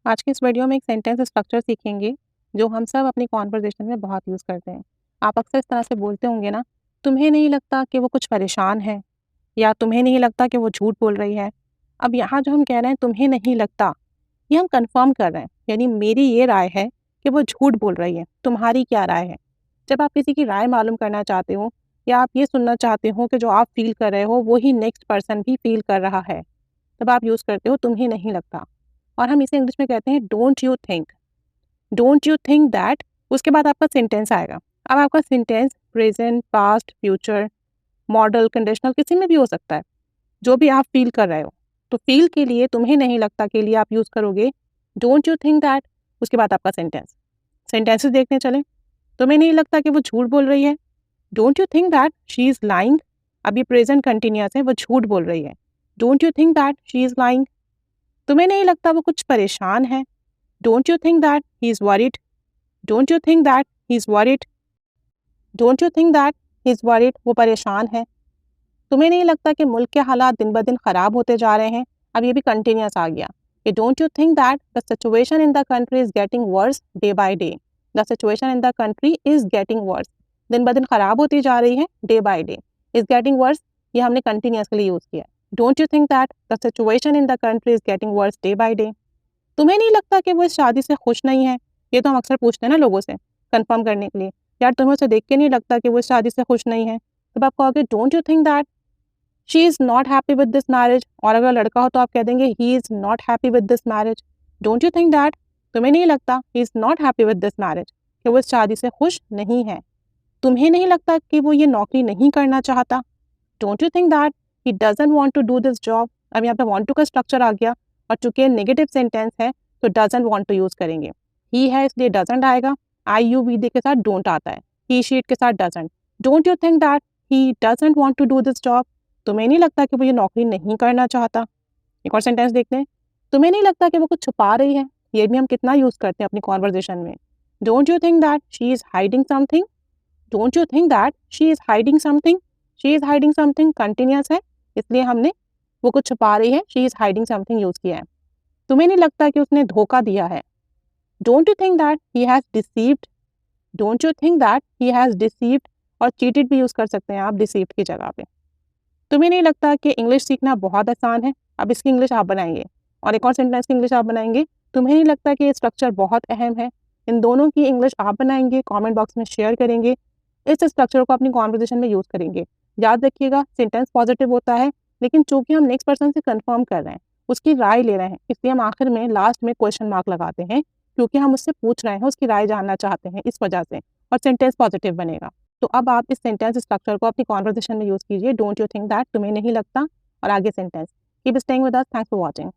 आज की इस वीडियो में एक सेंटेंस स्ट्रक्चर सीखेंगे जो हम सब अपनी कॉन्वर्जेशन में बहुत यूज़ करते हैं। आप अक्सर इस तरह से बोलते होंगे ना, तुम्हें नहीं लगता कि वो कुछ परेशान है या तुम्हें नहीं लगता कि वो झूठ बोल रही है। अब यहाँ जो हम कह रहे हैं तुम्हें नहीं लगता, ये हम कंफर्म कर रहे हैं, यानी मेरी ये राय है कि वो झूठ बोल रही है, तुम्हारी क्या राय है। जब आप किसी की राय मालूम करना चाहते हो या आप ये सुनना चाहते हो कि जो आप फील कर रहे हो वो ही नेक्स्ट पर्सन भी फील कर रहा है, तब आप यूज़ करते हो तुम्हें नहीं लगता। और हम इसे इंग्लिश में कहते हैं डोंट यू थिंक दैट। उसके बाद आपका सेंटेंस आएगा। अब आपका sentence present, past, future, model, conditional किसी में भी हो सकता है, जो भी आप फील कर रहे हो। तो फील के लिए तुम्हें नहीं लगता के लिए आप यूज़ करोगे डोंट यू थिंक दैट। उसके बाद आपका सेंटेंसेस देखने चलें। तुम्हें नहीं लगता कि वो झूठ बोल रही है, don't you think that she is lying. अब ये प्रेजेंट कंटिन्यूअस है, वो झूठ बोल रही है, don't you think that she is lying. तुम्हें नहीं लगता वो कुछ परेशान है, don't you think that he is worried, don't you think that he is worried, don't you think that he is worried, वो परेशान है। तुम्हें नहीं लगता कि मुल्क के हालात दिन ब दिन ख़राब होते जा रहे हैं। अब ये भी कंटिन्यूअस आ गया कि don't you think that the situation in the country is getting worse day by day, the situation in the country is getting worse, दिन ब दिन ख़राब होती जा रही है, day by day, is getting worse, ये हमने कंटिन्यूअस के लिए यूज़ किया है। Don't you think that the situation in the country is getting worse day by day. तुम्हें नहीं लगता कि वो इस शादी से खुश नहीं है। ये तो हम अक्सर पूछते हैं ना लोगों से कंफर्म करने के लिए, यार तुम्हें उसे देख के नहीं लगता कि वो इस शादी से खुश नहीं है। तब आप कहोगे don't you think that she is not happy with this marriage. और अगर लड़का हो तो आप कह देंगे he is not happy with this marriage. Don't you think that, तुम्हें नहीं लगता he is not happy with this marriage, कि वो इस शादी से खुश नहीं है। तुम्हें नहीं लगता कि वो ये नौकरी नहीं करना चाहता, don't you think that he doesn't want to do this job. अब यहाँ पे वांट टू का स्ट्रक्चर आ गया और चूंकि नेगेटिव सेंटेंस है तो डजंट वांट टू यूज करेंगे। ही है इसलिए डजंट आएगा, आई यू वी डी के साथ डोंट आता है, ही शीट के साथ doesn't. Don't you think that he doesn't want to do this job, तुम्हें नहीं लगता कि वो ये नौकरी नहीं करना चाहता। एक और सेंटेंस देखते हैं। तुम्हें नहीं लगता कि वो कुछ छुपा रही है, ये भी हम कितना यूज करते हैं अपनी कॉन्वर्जेशन में। Don't you think that she is hiding something, don't you think that she is hiding something, she is hiding something continuous है, इसलिए हमने वो कुछ छुपा रही है, she is hiding something use किया है। तुम्हें नहीं लगता कि उसने धोखा दिया है, don't you think that he has deceived, don't you think that he has deceived. और चीटेड भी यूज कर सकते हैं आप डिसीव्ड की जगह पे। तुम्हें नहीं लगता कि इंग्लिश सीखना बहुत आसान है, अब इसकी इंग्लिश आप बनाएंगे। और एक और सेंटेंस की इंग्लिश आप बनाएंगे। तुम्हें नहीं लगता कि ये स्ट्रक्चर बहुत अहम है, इन दोनों की इंग्लिश आप बनाएंगे, कमेंट बॉक्स में शेयर करेंगे, इस स्ट्रक्चर को अपनी कॉन्वर्जेशन में यूज़ करेंगे। याद रखिएगा सेंटेंस पॉजिटिव होता है, लेकिन चूंकि हम नेक्स्ट पर्सन से कंफर्म कर रहे हैं, उसकी राय ले रहे हैं, इसलिए हम आखिर में लास्ट में क्वेश्चन मार्क लगाते हैं, क्योंकि हम उससे पूछ रहे हैं, उसकी राय जानना चाहते हैं, इस वजह से। और सेंटेंस पॉजिटिव बनेगा। तो अब आप इस सेंटेंस स्ट्रक्चर को अपनी कॉन्वर्जेशन में यूज़ कीजिए। डोंट यू थिंक दैट, तुम्हें नहीं लगता, और आगे sentence. Keep staying with us, thanks for watching.